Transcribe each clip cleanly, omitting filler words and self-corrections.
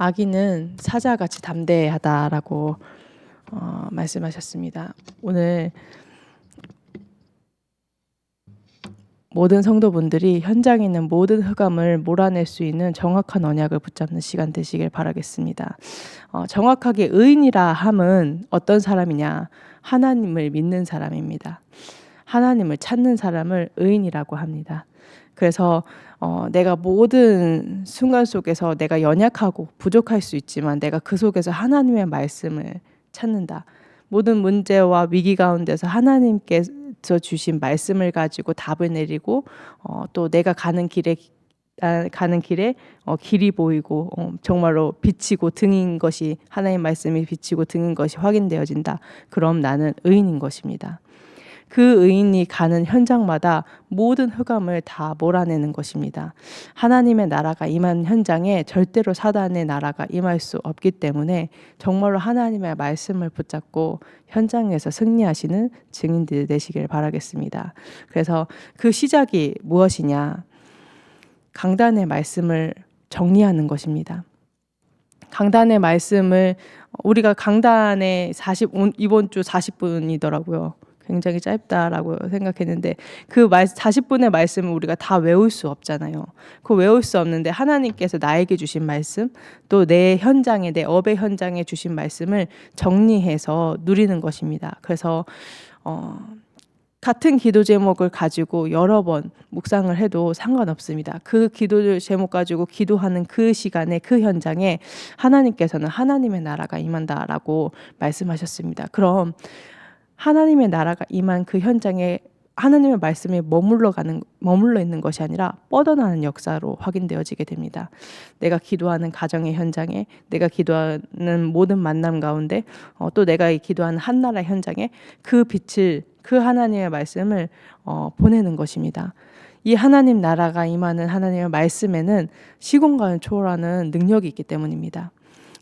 아기는 사자같이 담대하다라고 말씀하셨습니다. 오늘 모든 성도분들이 현장에 있는 모든 흑암을 몰아낼 수 있는 정확한 언약을 붙잡는 시간 되시길 바라겠습니다. 정확하게 의인이라 함은 어떤 사람이냐? 하나님을 믿는 사람입니다. 하나님을 찾는 사람을 의인이라고 합니다. 그래서 내가 모든 순간 속에서 내가 연약하고 부족할 수 있지만 내가 그 속에서 하나님의 말씀을 찾는다. 모든 문제와 위기 가운데서 하나님께서 주신 말씀을 가지고 답을 내리고 또 내가 가는 길에 길이 보이고 정말로 비치고 등인 것이 하나님의 말씀이 비치고 등인 것이 확인되어진다. 그럼 나는 의인인 것입니다. 그 의인이 가는 현장마다 모든 흑암을 다 몰아내는 것입니다. 하나님의 나라가 임한 현장에 절대로 사단의 나라가 임할 수 없기 때문에 정말로 하나님의 말씀을 붙잡고 현장에서 승리하시는 증인들 되시길 바라겠습니다. 그래서 그 시작이 무엇이냐? 강단의 말씀을 정리하는 것입니다. 강단의 말씀을 우리가 강단에 이번 주 40분이더라고요. 굉장히 짧다라고 생각했는데 그 40분의 말씀을 우리가 다 외울 수 없잖아요. 그 외울 수 없는데 하나님께서 나에게 주신 말씀 또 내 현장에 내 업의 현장에 주신 말씀을 정리해서 누리는 것입니다. 그래서 같은 기도 제목을 가지고 여러 번 묵상을 해도 상관없습니다. 그 기도 제목 가지고 기도하는 그 시간에 그 현장에 하나님께서는 하나님의 나라가 임한다라고 말씀하셨습니다. 그럼 하나님의 나라가 임한 그 현장에 하나님의 말씀이 머물러 있는 것이 아니라 뻗어나는 역사로 확인되어지게 됩니다. 내가 기도하는 가정의 현장에, 내가 기도하는 모든 만남 가운데, 또 내가 기도하는 한나라 현장에 그 빛을, 그 하나님의 말씀을 보내는 것입니다. 이 하나님 나라가 임하는 하나님의 말씀에는 시공간을 초월하는 능력이 있기 때문입니다.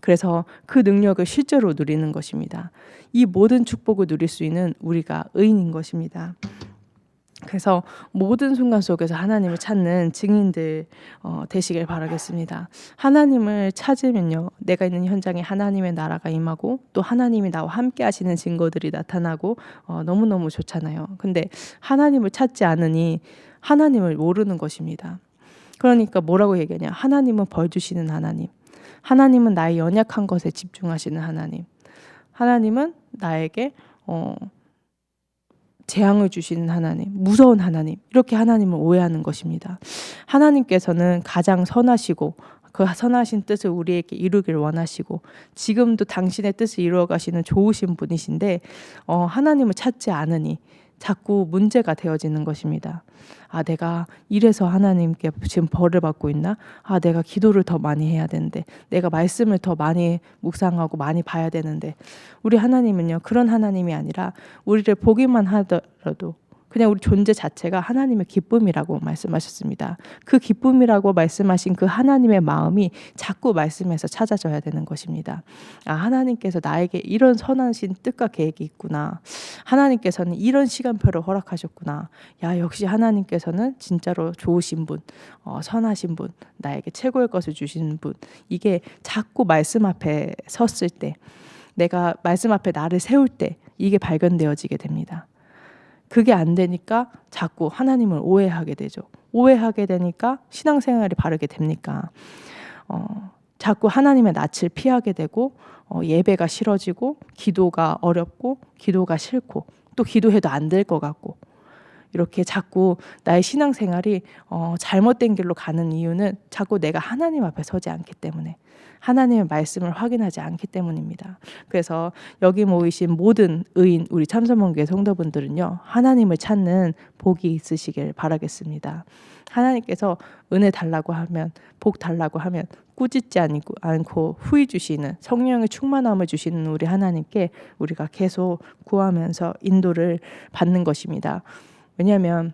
그래서 그 능력을 실제로 누리는 것입니다. 이 모든 축복을 누릴 수 있는 우리가 의인인 것입니다. 그래서 모든 순간 속에서 하나님을 찾는 증인들 되시길 바라겠습니다. 하나님을 찾으면요, 내가 있는 현장에 하나님의 나라가 임하고 또 하나님이 나와 함께 하시는 증거들이 나타나고 너무너무 좋잖아요. 근데 하나님을 찾지 않으니 하나님을 모르는 것입니다. 그러니까 뭐라고 얘기하냐? 하나님은 벌 주시는 하나님. 하나님은 나의 연약한 것에 집중하시는 하나님. 하나님은 나에게 재앙을 주시는 하나님, 무서운 하나님, 이렇게 하나님을 오해하는 것입니다. 하나님께서는 가장 선하시고 그 선하신 뜻을 우리에게 이루길 원하시고 지금도 당신의 뜻을 이루어 가시는 좋으신 분이신데 하나님을 찾지 않으니 자꾸 문제가 되어지는 것입니다. 아, 내가 이래서 하나님께 지금 벌을 받고 있나? 아, 내가 기도를 더 많이 해야 되는데, 내가 말씀을 더 많이 묵상하고 많이 봐야 되는데, 우리 하나님은요, 그런 하나님이 아니라 우리를 보기만 하더라도 그냥 우리 존재 자체가 하나님의 기쁨이라고 말씀하셨습니다. 그 기쁨이라고 말씀하신 그 하나님의 마음이 자꾸 말씀에서 찾아져야 되는 것입니다. 아, 하나님께서 나에게 이런 선하신 뜻과 계획이 있구나. 하나님께서는 이런 시간표를 허락하셨구나. 야, 역시 하나님께서는 진짜로 좋으신 분, 선하신 분, 나에게 최고의 것을 주시는 분. 이게 자꾸 말씀 앞에 섰을 때, 내가 말씀 앞에 나를 세울 때 이게 발견되어지게 됩니다. 그게 안 되니까 자꾸 하나님을 오해하게 되죠. 오해하게 되니까 신앙생활이 바르게 됩니까? 자꾸 하나님의 낯을 피하게 되고 예배가 싫어지고 기도가 어렵고 기도가 싫고 또 기도해도 안 될 것 같고 이렇게 자꾸 나의 신앙생활이 잘못된 길로 가는 이유는 자꾸 내가 하나님 앞에 서지 않기 때문에 하나님의 말씀을 확인하지 않기 때문입니다. 그래서 여기 모이신 모든 의인 우리 참선문교회 성도분들은요, 하나님을 찾는 복이 있으시길 바라겠습니다. 하나님께서 은혜 달라고 하면, 복 달라고 하면 꾸짖지 않고 후히 주시는 성령의 충만함을 주시는 우리 하나님께 우리가 계속 구하면서 인도를 받는 것입니다. 왜냐하면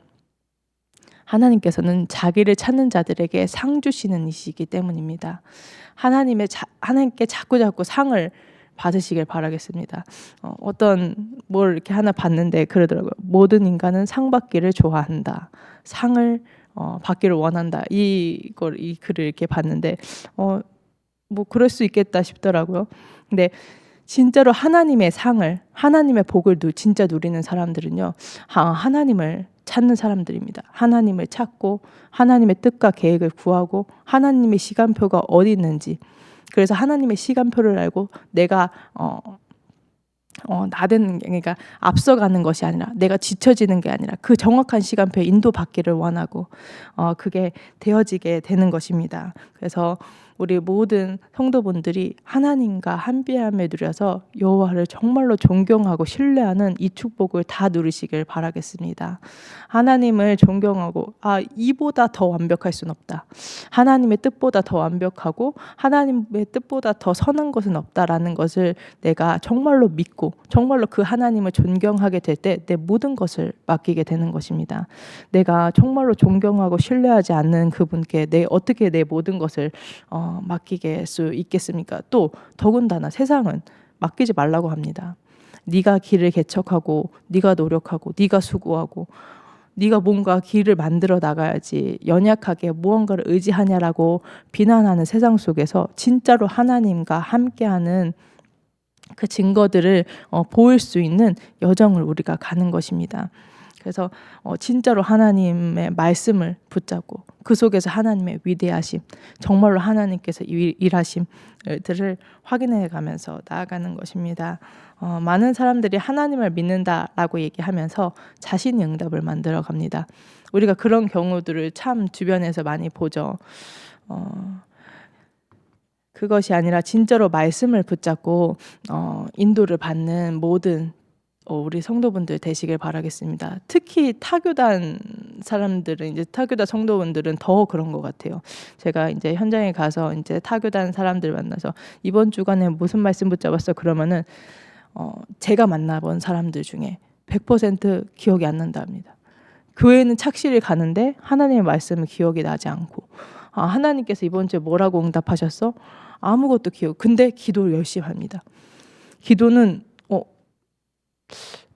하나님께서는 자기를 찾는 자들에게 상 주시는 이시기 때문입니다. 하나님께 자꾸 상을 받으시길 바라겠습니다. 뭘 이렇게 하나 봤는데 그러더라고요. 모든 인간은 상 받기를 좋아한다. 상을 받기를 원한다. 이 글을 이렇게 봤는데 뭐 그럴 수 있겠다 싶더라고요. 근데 진짜로 하나님의 상을, 하나님의 복을 진짜 누리는 사람들은요, 하나님을 찾는 사람들입니다. 하나님을 찾고 하나님의 뜻과 계획을 구하고 하나님의 시간표가 어디 있는지, 그래서 하나님의 시간표를 알고 내가 그러니까 앞서가는 것이 아니라, 내가 지쳐지는 게 아니라 그 정확한 시간표에 인도받기를 원하고 그게 되어지게 되는 것입니다. 그래서 우리 모든 성도분들이 하나님과 함께함을 누려서 여호와를 정말로 존경하고 신뢰하는 이 축복을 다 누리시길 바라겠습니다. 하나님을 존경하고 이보다 더 완벽할 수는 없다. 하나님의 뜻보다 더 완벽하고 하나님의 뜻보다 더 선한 것은 없다라는 것을 내가 정말로 믿고 정말로 그 하나님을 존경하게 될 때 내 모든 것을 맡기게 되는 것입니다. 내가 정말로 존경하고 신뢰하지 않는 그분께 어떻게 내 모든 것을 맡기게 수 있겠습니까? 또 더군다나 세상은 맡기지 말라고 합니다. 네가 길을 개척하고 네가 노력하고 네가 수고하고 네가 뭔가 길을 만들어 나가야지 연약하게 무언가를 의지하냐라고 비난하는 세상 속에서 진짜로 하나님과 함께하는 그 증거들을 보일 수 있는 여정을 우리가 가는 것입니다. 그래서 진짜로 하나님의 말씀을 붙잡고 그 속에서 하나님의 위대하심, 정말로 하나님께서 일하심들을 확인해 가면서 나아가는 것입니다. 많은 사람들이 하나님을 믿는다라고 얘기하면서 자신이 응답을 만들어 갑니다. 우리가 그런 경우들을 참 주변에서 많이 보죠. 그것이 아니라 진짜로 말씀을 붙잡고 인도를 받는 모든 우리 성도분들 되시길 바라겠습니다. 특히 타교단 사람들은, 이제 타교단 성도분들은 더 그런 것 같아요. 제가 이제 현장에 가서 이제 타교단 사람들 만나서 이번 주간에 무슨 말씀 붙잡았어? 그러면은 제가 만나본 사람들 중에 100% 기억이 안 난답니다. 교회는 착실히 가는데 하나님의 말씀은 기억이 나지 않고, 하나님께서 이번 주에 뭐라고 응답하셨어? 아무것도 근데 기도를 열심히 합니다. 기도는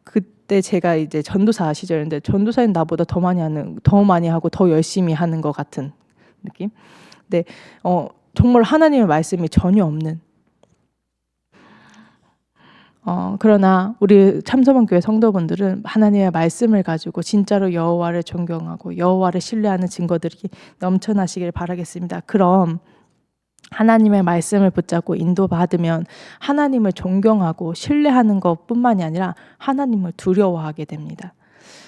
그때 제가 이제 전도사 시절인데 전도사인 나보다 더 많이 하고 더 열심히 하는 것 같은 느낌. 근데 정말 하나님의 말씀이 전혀 없는. 그러나 우리 참서방교회 성도분들은 하나님의 말씀을 가지고 진짜로 여호와를 존경하고 여호와를 신뢰하는 증거들이 넘쳐나시길 바라겠습니다. 그럼 하나님의 말씀을 붙잡고 인도받으면 하나님을 존경하고 신뢰하는 것뿐만이 아니라 하나님을 두려워하게 됩니다.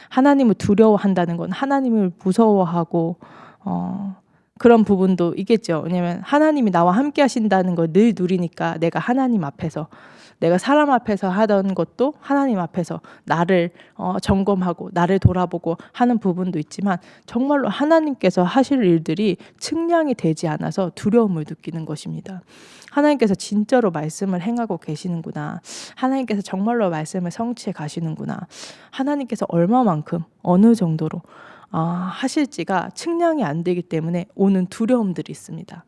하나님을 두려워한다는 건 하나님을 무서워하고 그런 부분도 있겠죠. 왜냐하면 하나님이 나와 함께 하신다는 걸 늘 누리니까 내가 하나님 앞에서, 내가 사람 앞에서 하던 것도 하나님 앞에서 나를 점검하고 나를 돌아보고 하는 부분도 있지만, 정말로 하나님께서 하실 일들이 측량이 되지 않아서 두려움을 느끼는 것입니다. 하나님께서 진짜로 말씀을 행하고 계시는구나. 하나님께서 정말로 말씀을 성취해 가시는구나. 하나님께서 얼마만큼 어느 정도로 하실지가 측량이 안 되기 때문에 오는 두려움들이 있습니다.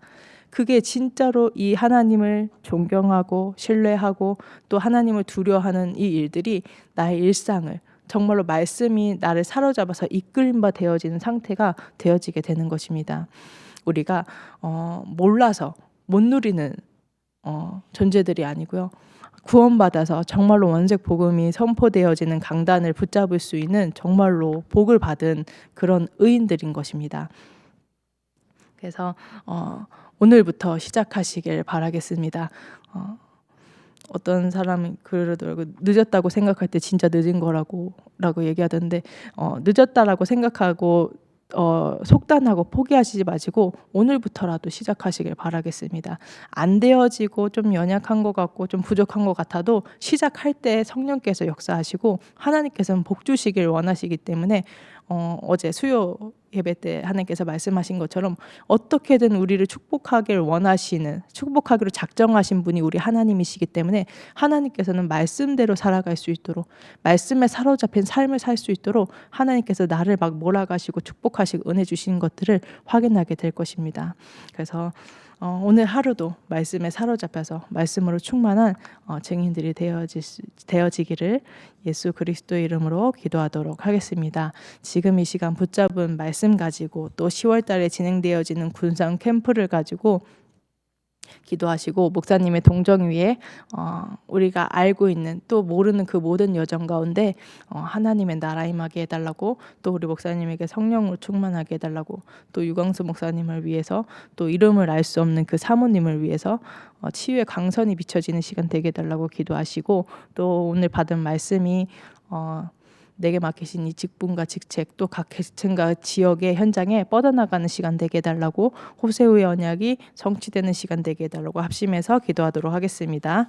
그게 진짜로 이 하나님을 존경하고 신뢰하고 또 하나님을 두려워하는 이 일들이 나의 일상을, 정말로 말씀이 나를 사로잡아서 이끌림 바 되어지는 상태가 되어지게 되는 것입니다. 우리가 몰라서 못 누리는 존재들이 아니고요. 구원받아서 정말로 원색 복음이 선포되어지는 강단을 붙잡을 수 있는 정말로 복을 받은 그런 의인들인 것입니다. 그래서 오늘부터 시작하시길 바라겠습니다. 어떤 사람이 그러더라고요. 늦었다고 생각할 때 진짜 늦은 거라고 얘기하던데, 늦었다라고 생각하고 속단하고 포기하시지 마시고 오늘부터라도 시작하시길 바라겠습니다. 안 되어지고 좀 연약한 것 같고 좀 부족한 것 같아도 시작할 때 성령께서 역사하시고 하나님께서는 복 주시길 원하시기 때문에 어제 수요 예배 때 하나님께서 말씀하신 것처럼 어떻게든 우리를 축복하기를 작정하신 분이 우리 하나님이시기 때문에 하나님께서는 말씀대로 살아갈 수 있도록, 말씀에 사로잡힌 삶을 살 수 있도록 하나님께서 나를 막 몰아가시고 축복하시고 은혜 주시는 것들을 확인하게 될 것입니다. 그래서 오늘 하루도 말씀에 사로잡혀서 말씀으로 충만한 증인들이 되어지기를 예수 그리스도의 이름으로 기도하도록 하겠습니다. 지금 이 시간 붙잡은 말씀 가지고 또 10월 달에 진행되어지는 군산 캠프를 가지고 기도하시고 목사님의 동정 위에 우리가 알고 있는 또 모르는 그 모든 여정 가운데 하나님의 나라 임하게 해달라고, 또 우리 목사님에게 성령으로 충만하게 해달라고, 또 유광수 목사님을 위해서, 또 이름을 알 수 없는 그 사모님을 위해서 치유의 강선이 비춰지는 시간 되게 해달라고 기도하시고, 또 오늘 받은 말씀이 내게 맡기신 이 직분과 직책, 또 각 계층과 지역의 현장에 뻗어나가는 시간 되게 해달라고, 호세우의 언약이 성취되는 시간 되게 해달라고 합심해서 기도하도록 하겠습니다.